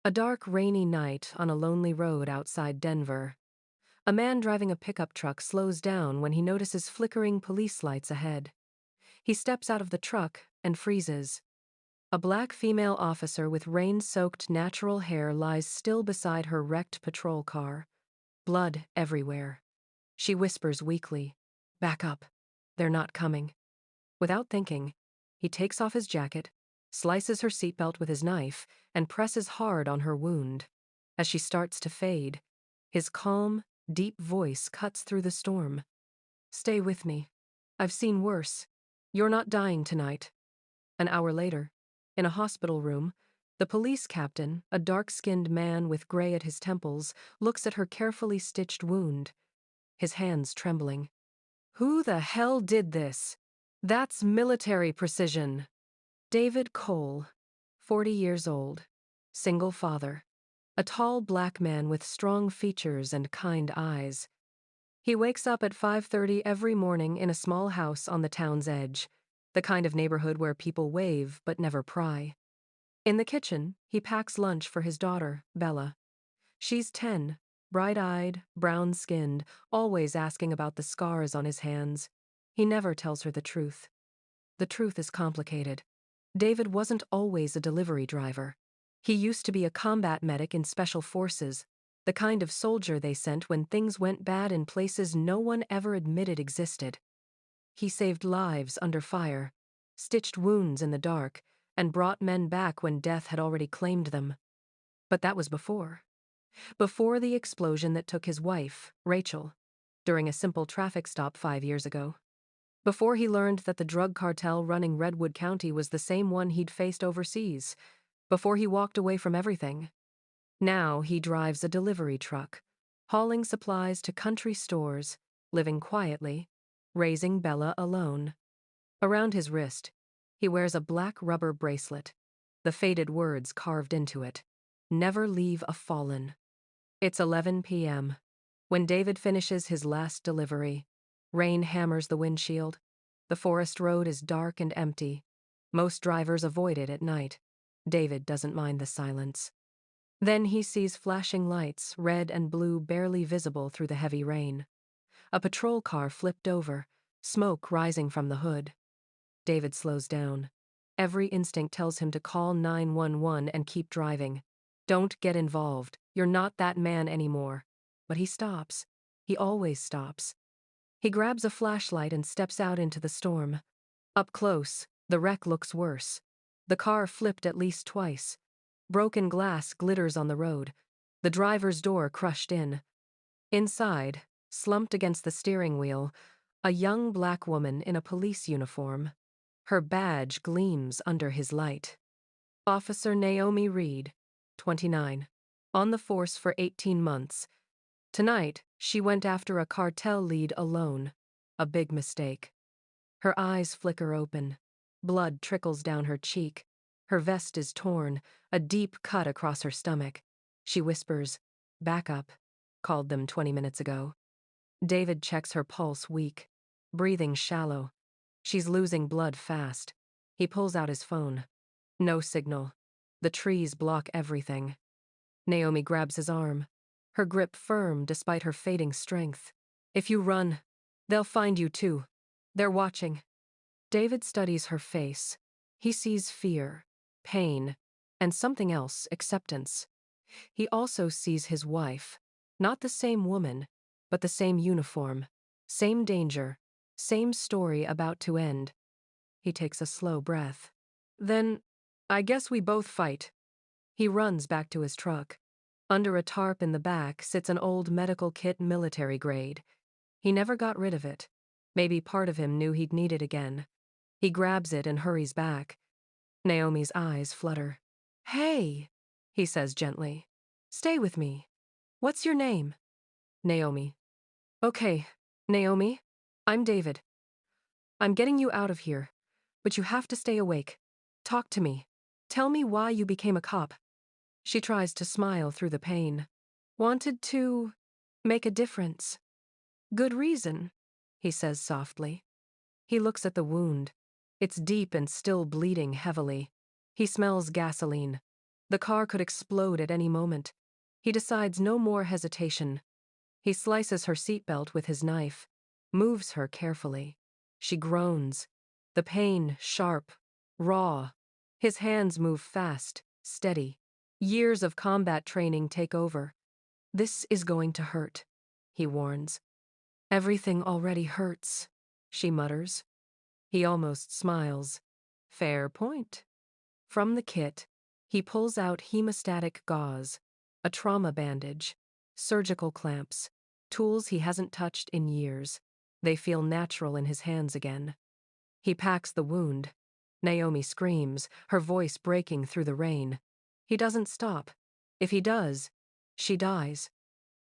A dark, rainy night on a lonely road outside Denver. A man driving a pickup truck slows down when he notices flickering police lights ahead. He steps out of the truck and freezes. A black female officer with rain-soaked natural hair lies still beside her wrecked patrol car. Blood everywhere. She whispers weakly, "Back up. They're not coming." Without thinking, he takes off his jacket, slices her seatbelt with his knife, and presses hard on her wound. As she starts to fade, his calm, deep voice cuts through the storm. "Stay with me. I've seen worse. You're not dying tonight." An hour later, in a hospital room, the police captain, a dark-skinned man with gray at his temples, looks at her carefully stitched wound, his hands trembling. "Who the hell did this? That's military precision." David Cole, 40 years old, single father, a tall black man with strong features and kind eyes. He wakes up at 5:30 every morning in a small house on the town's edge, the kind of neighborhood where people wave but never pry. In the kitchen, he packs lunch for his daughter, Bella. She's 10, bright-eyed, brown-skinned, always asking about the scars on his hands. He never tells her the truth. The truth is complicated. David wasn't always a delivery driver. He used to be a combat medic in special forces, the kind of soldier they sent when things went bad in places no one ever admitted existed. He saved lives under fire, stitched wounds in the dark, and brought men back when death had already claimed them. But that was before. Before the explosion that took his wife, Rachel, during a simple traffic stop 5 years ago. Before he learned that the drug cartel running Redwood County was the same one he'd faced overseas. Before he walked away from everything. Now he drives a delivery truck, hauling supplies to country stores, living quietly, raising Bella alone. Around his wrist, he wears a black rubber bracelet, the faded words carved into it, "Never leave a fallen." It's 11 p.m. when David finishes his last delivery. Rain hammers the windshield. The forest road is dark and empty. Most drivers avoid it at night. David doesn't mind the silence. Then he sees flashing lights, red and blue barely visible through the heavy rain. A patrol car flipped over, smoke rising from the hood. David slows down. Every instinct tells him to call 911 and keep driving. Don't get involved. You're not that man anymore. But he stops. He always stops. He grabs a flashlight and steps out into the storm. Up close, the wreck looks worse. The car flipped at least twice. Broken glass glitters on the road. The driver's door crushed in. Inside, slumped against the steering wheel, a young black woman in a police uniform. Her badge gleams under his light. Officer Naomi Reed, 29, on the force for 18 months. Tonight, she went after a cartel lead alone. A big mistake. Her eyes flicker open. Blood trickles down her cheek. Her vest is torn, a deep cut across her stomach. She whispers, "Back up. Called them 20 minutes ago." David checks her pulse weak, breathing shallow. She's losing blood fast. He pulls out his phone. No signal. The trees block everything. Naomi grabs his arm, her grip firm despite her fading strength. "If you run, they'll find you too. They're watching." David studies her face. He sees fear, pain, and something else, acceptance. He also sees his wife, not the same woman, but the same uniform, same danger, same story about to end. He takes a slow breath. "Then, I guess we both fight." He runs back to his truck. Under a tarp in the back sits an old medical kit military grade. He never got rid of it. Maybe part of him knew he'd need it again. He grabs it and hurries back. Naomi's eyes flutter. "Hey," he says gently. "Stay with me. What's your name?" "Naomi." "Okay, Naomi, I'm David. I'm getting you out of here, but you have to stay awake. Talk to me. Tell me why you became a cop." She tries to smile through the pain. "Wanted to make a difference." "Good reason," he says softly. He looks at the wound. It's deep and still bleeding heavily. He smells gasoline. The car could explode at any moment. He decides no more hesitation. He slices her seatbelt with his knife, moves her carefully. She groans. The pain, sharp, raw. His hands move fast, steady. Years of combat training take over. This is going to hurt, he warns. Everything already hurts, she mutters. He almost smiles. Fair point. From the kit, he pulls out hemostatic gauze, a trauma bandage, surgical clamps, tools he hasn't touched in years. They feel natural in his hands again. He packs the wound. Naomi screams, her voice breaking through the rain. He doesn't stop. If he does, she dies.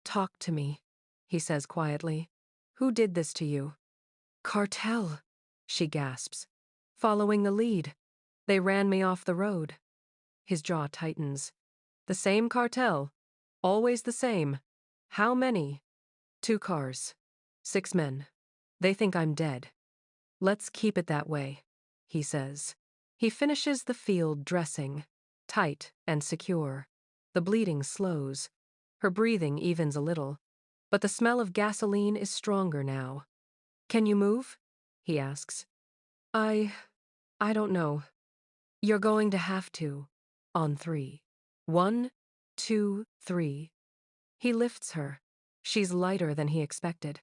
Talk to me, he says quietly. Who did this to you? Cartel, she gasps. Following the lead. They ran me off the road. His jaw tightens. The same cartel. Always the same. How many? 2 cars. 6 men. They think I'm dead. Let's keep it that way, he says. He finishes the field dressing, tight and secure. The bleeding slows. Her breathing evens a little, but the smell of gasoline is stronger now. Can you move? He asks. I don't know. You're going to have to. On 3. 1, 2, 3. He lifts her. She's lighter than he expected.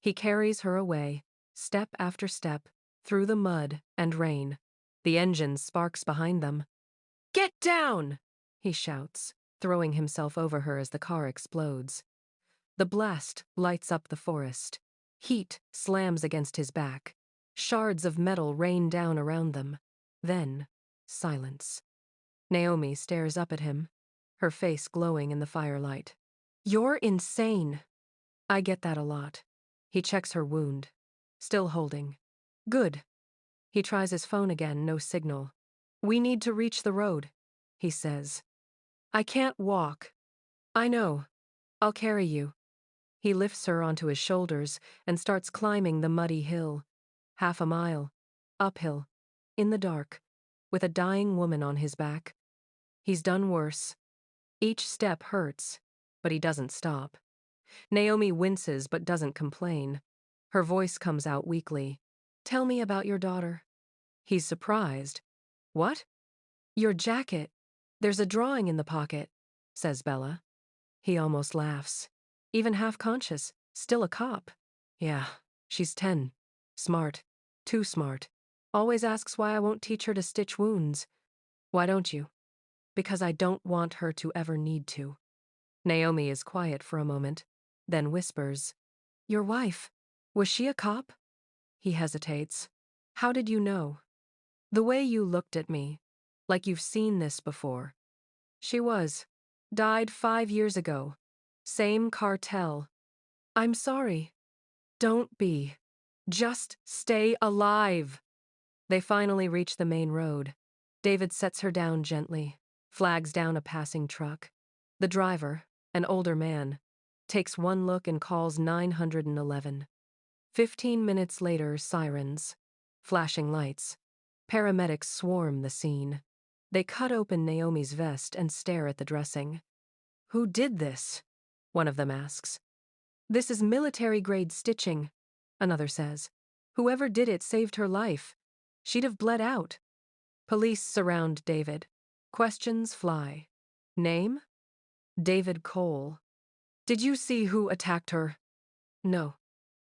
He carries her away, step after step, through the mud and rain. The engine sparks behind them. Get down! He shouts, throwing himself over her as the car explodes. The blast lights up the forest. Heat slams against his back. Shards of metal rain down around them. Then, silence. Naomi stares up at him, her face glowing in the firelight. You're insane. I get that a lot. He checks her wound. Still holding. Good. He tries his phone again, no signal. We need to reach the road, he says. I can't walk. I know. I'll carry you. He lifts her onto his shoulders and starts climbing the muddy hill. 1/2 mile. Uphill. In the dark. With a dying woman on his back. He's done worse. Each step hurts, but he doesn't stop. Naomi winces but doesn't complain. Her voice comes out weakly. Tell me about your daughter. He's surprised. What? Your jacket. There's a drawing in the pocket, says Bella. He almost laughs. Even half-conscious. Still a cop. Yeah, she's 10. Smart. Too smart. Always asks why I won't teach her to stitch wounds. Why don't you? Because I don't want her to ever need to. Naomi is quiet for a moment, then whispers, Your wife, was she a cop? He hesitates. How did you know? The way you looked at me, like you've seen this before. She was. Died 5 years ago. Same cartel. I'm sorry. Don't be. Just stay alive. They finally reach the main road. David sets her down gently, flags down a passing truck. The driver, an older man, takes one look and calls 911. 15 minutes later, sirens. Flashing lights. Paramedics swarm the scene. They cut open Naomi's vest and stare at the dressing. Who did this? One of them asks. This is military-grade stitching, another says. Whoever did it saved her life. She'd have bled out. Police surround David. Questions fly. Name? David Cole. Did you see who attacked her? No.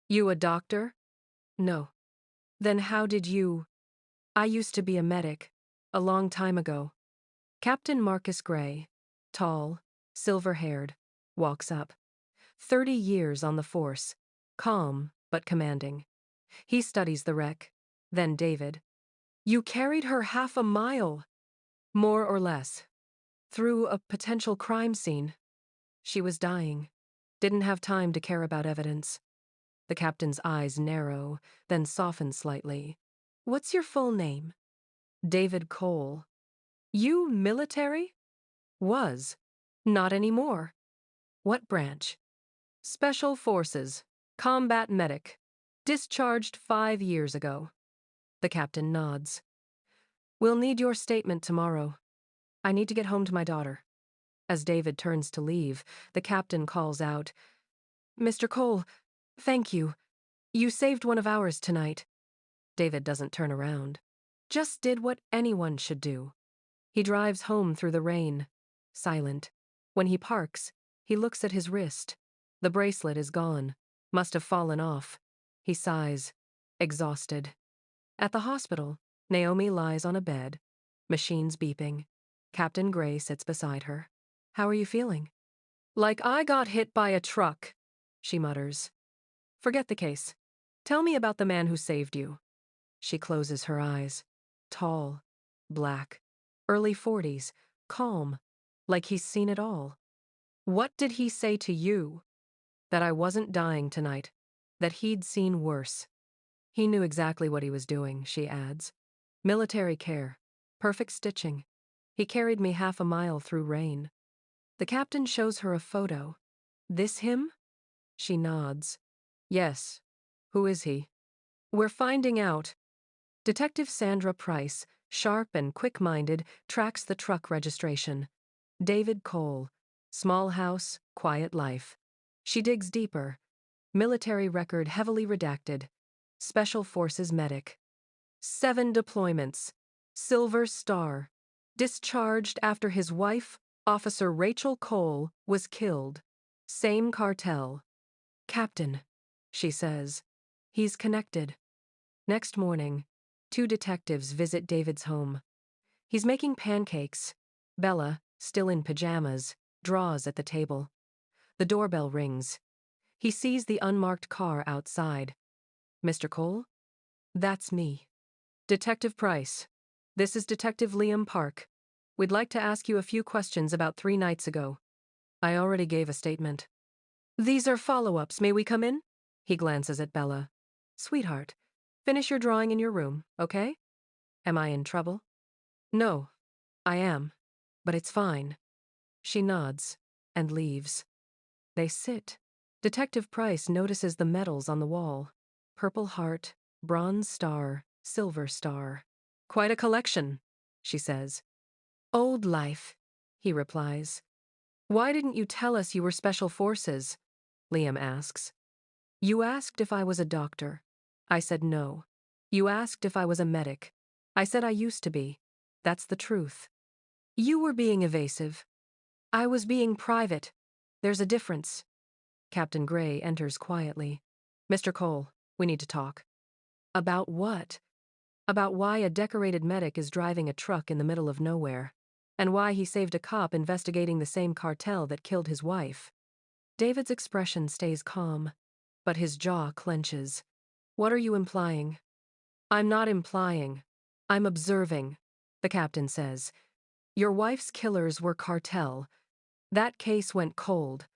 You a doctor? No. Then how did you? I used to be a medic, a long time ago. Captain Marcus Gray, tall, silver-haired, walks up. 30 years on the force, calm but commanding. He studies the wreck. Then David. You carried her 1/2 mile. More or less. Through a potential crime scene. She was dying. Didn't have time to care about evidence. The captain's eyes narrow, then soften slightly. What's your full name? David Cole. You military? Was. Not anymore. What branch? Special Forces. Combat medic. Discharged 5 years ago. The captain nods. We'll need your statement tomorrow. I need to get home to my daughter. As David turns to leave, the captain calls out, Mr. Cole, thank you. You saved one of ours tonight. David doesn't turn around. Just did what anyone should do. He drives home through the rain, silent. When he parks, he looks at his wrist. The bracelet is gone. Must have fallen off. He sighs, exhausted. At the hospital, Naomi lies on a bed, machines beeping. Captain Gray sits beside her. How are you feeling? Like I got hit by a truck, she mutters. Forget the case. Tell me about the man who saved you. She closes her eyes. Tall, black, early 40s, calm, like he's seen it all. What did he say to you? That I wasn't dying tonight, that he'd seen worse. He knew exactly what he was doing, she adds. Military care, perfect stitching. He carried me half a mile through rain. The captain shows her a photo. This him? She nods. Yes. Who is he? We're finding out. Detective Sandra Price, sharp and quick-minded, tracks the truck registration. David Cole. Small house, quiet life. She digs deeper. Military record heavily redacted. Special Forces medic. 7 deployments. Silver Star. Discharged after his wife, Officer Rachel Cole, was killed. Same cartel. Captain, she says. He's connected. Next morning, 2 detectives visit David's home. He's making pancakes. Bella, still in pajamas, draws at the table. The doorbell rings. He sees the unmarked car outside. Mr. Cole? That's me. Detective Price. This is Detective Liam Park. We'd like to ask you a few questions about 3 nights ago. I already gave a statement. These are follow-ups. May we come in? He glances at Bella. Sweetheart, finish your drawing in your room, okay? Am I in trouble? No, I am. But it's fine. She nods and leaves. They sit. Detective Price notices the medals on the wall. Purple Heart, Bronze Star, Silver Star. Quite a collection, she says. Old life, he replies. Why didn't you tell us you were Special Forces? Liam asks. You asked if I was a doctor. I said no. You asked if I was a medic. I said I used to be. That's the truth. You were being evasive. I was being private. There's a difference. Captain Gray enters quietly. Mr. Cole, we need to talk. About what? About why a decorated medic is driving a truck in the middle of nowhere, and why he saved a cop investigating the same cartel that killed his wife. David's expression stays calm, but his jaw clenches. What are you implying? I'm not implying. I'm observing, the captain says. Your wife's killers were cartel. That case went cold.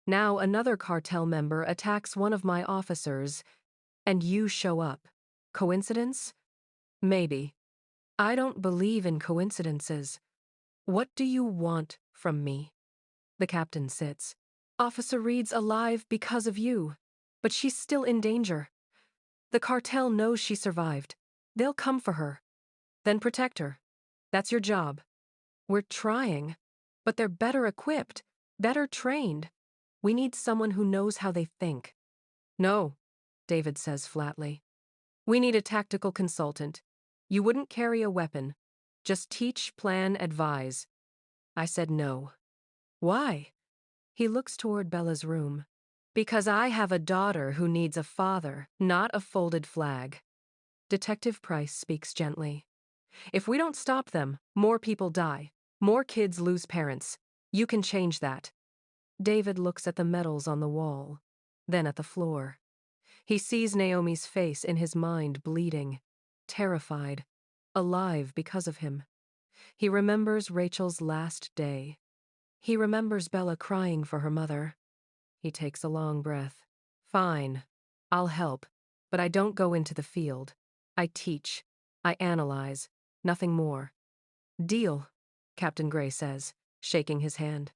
Now another cartel member attacks one of my officers, and you show up. Coincidence? Maybe. I don't believe in coincidences. What do you want from me? The captain sits. Officer Reed's alive because of you, but she's still in danger. The cartel knows she survived. They'll come for her. Then protect her. That's your job. We're trying, but they're better equipped, better trained. We need someone who knows how they think. No, David says flatly. We need a tactical consultant. You wouldn't carry a weapon. Just teach, plan, advise. I said no. Why? He looks toward Bella's room. Because I have a daughter who needs a father, not a folded flag. Detective Price speaks gently. If we don't stop them, more people die. More kids lose parents. You can change that. David looks at the medals on the wall, then at the floor. He sees Naomi's face in his mind bleeding, terrified, alive because of him. He remembers Rachel's last day. He remembers Bella crying for her mother. He takes a long breath. Fine, I'll help, but I don't go into the field. I teach. I analyze. Nothing more. Deal, Captain Gray says, shaking his hand.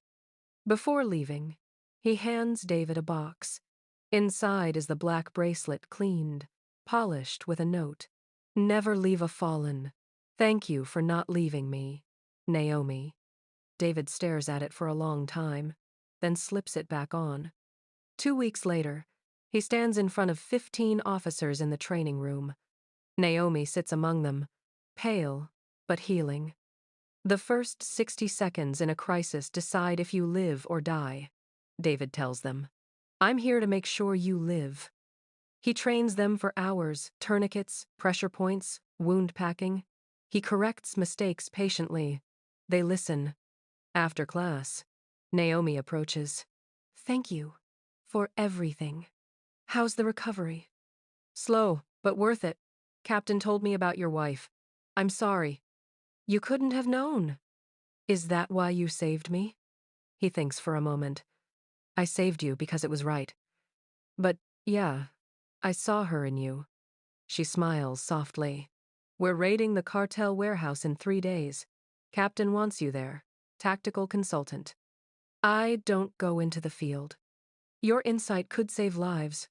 Before leaving, he hands David a box. Inside is the black bracelet cleaned, polished with a note. Never leave a fallen. Thank you for not leaving me, Naomi. David stares at it for a long time, then slips it back on. 2 weeks later, he stands in front of 15 officers in the training room. Naomi sits among them, pale but healing. The first 60 seconds in a crisis decide if you live or die, David tells them. I'm here to make sure you live. He trains them for hours, tourniquets, pressure points, wound packing. He corrects mistakes patiently. They listen. After class, Naomi approaches. Thank you for everything. How's the recovery? Slow, but worth it. Captain told me about your wife. I'm sorry. You couldn't have known. Is that why you saved me? He thinks for a moment. I saved you because it was right. But, yeah, I saw her in you. She smiles softly. We're raiding the cartel warehouse in 3 days. Captain wants you there. Tactical consultant. I don't go into the field. Your insight could save lives.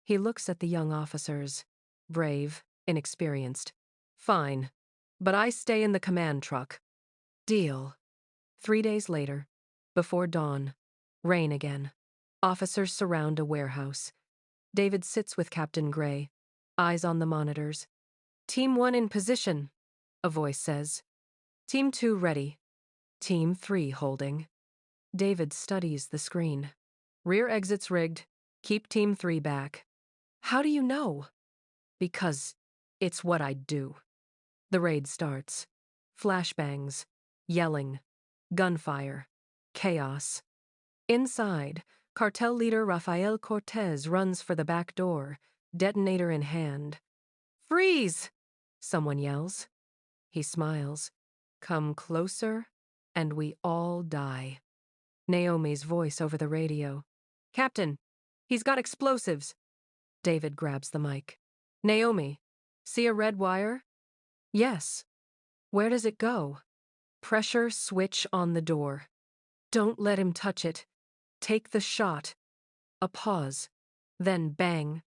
He looks at the young officers. Brave, inexperienced. Fine. But I stay in the command truck. Deal. 3 days later, before dawn, rain again. Officers surround a warehouse. David sits with Captain Gray, eyes on the monitors. Team 1 in position, a voice says. Team 2 ready. Team 3 holding. David studies the screen. Rear exits rigged. Keep Team 3 back. How do you know? Because it's what I do. The raid starts. Flashbangs, yelling, gunfire, chaos. Inside, cartel leader Rafael Cortez runs for the back door, detonator in hand. Freeze! Someone yells. He smiles. Come closer, and we all die. Naomi's voice over the radio. Captain, he's got explosives. David grabs the mic. Naomi, see a red wire? Yes. Where does it go? Pressure switch on the door. Don't let him touch it. Take the shot. A pause. Then bang.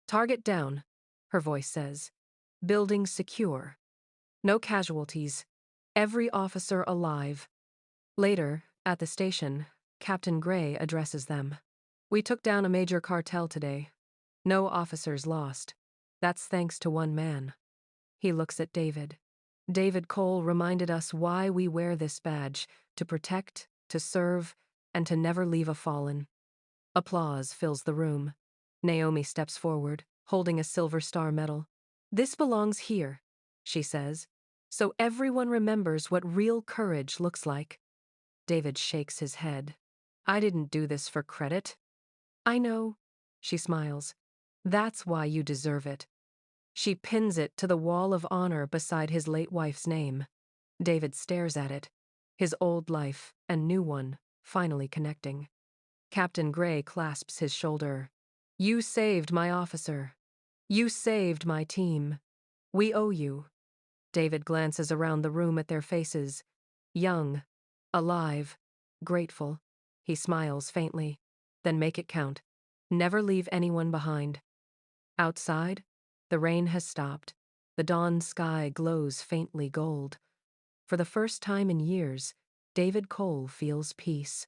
Target down, her voice says. Building secure. No casualties. Every officer alive. Later, at the station, Captain Gray addresses them. We took down a major cartel today. No officers lost. That's thanks to one man. He looks at David. David Cole reminded us why we wear this badge, to protect, to serve, and to never leave a fallen. Applause fills the room. Naomi steps forward, holding a Silver Star medal. This belongs here, she says, so everyone remembers what real courage looks like. David shakes his head. I didn't do this for credit. I know, she smiles. That's why you deserve it. She pins it to the wall of honor beside his late wife's name. David stares at it, his old life and new one finally connecting. Captain Gray clasps his shoulder. You saved my officer. You saved my team. We owe you. David glances around the room at their faces. Young, alive, grateful. He smiles faintly. Then make it count. Never leave anyone behind. Outside, the rain has stopped. The dawn sky glows faintly gold. For the first time in years, David Cole feels peace.